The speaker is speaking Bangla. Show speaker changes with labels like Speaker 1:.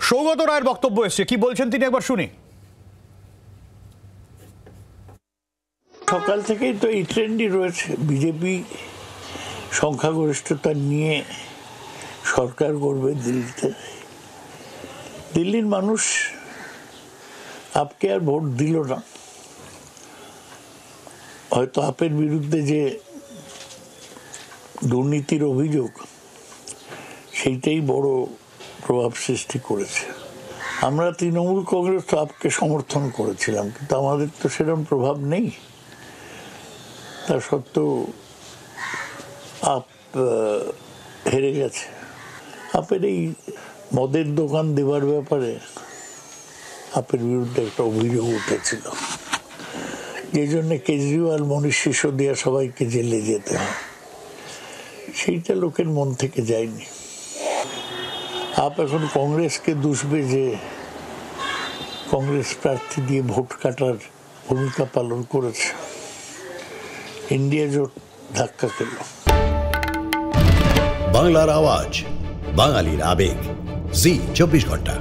Speaker 1: সৌগত রায়ের বক্তব্য এসছে, কি বলছেন তিনি একবার শুনি।
Speaker 2: সকাল থেকেই তো এই ট্রেন্ডই রয়েছে, বিজেপি সংখ্যাগরিষ্ঠতা নিয়ে সরকার গড়বে দিল্লিতে। দিল্লির মানুষ আপকে আর ভোট দিল না, হয়তো আপের বিরুদ্ধে যে দুর্নীতির অভিযোগ সেইটাই বড় প্রভাব সৃষ্টি করেছে। আমরা তৃণমূল কংগ্রেস তো আপকে সমর্থন করেছিলাম, কিন্তু আমাদের তো সেরকম প্রভাব নেই। তা সত্ত্বেও আপ হেরে গেছে। আপের এই মদের দোকান দেবার ব্যাপারে আপের বিরুদ্ধে একটা অভিযোগ উঠেছিল, যে জন্য কেজরিওয়াল, মনীষ সিসোদিয়া সবাইকে জেলে যেতে হয়। সেইটা লোকের মন থেকে যায়নি। আপ এখন কংগ্রেসকে দুষবে যে কংগ্রেস প্রার্থী দিয়ে ভোট কাটার ভূমিকা পালন করেছে। ইন্ডিয়া জোট ধাক্কা খেল।
Speaker 3: বাংলার আওয়াজ, বাঙালির আবেগ, জি 24 ঘন্টা।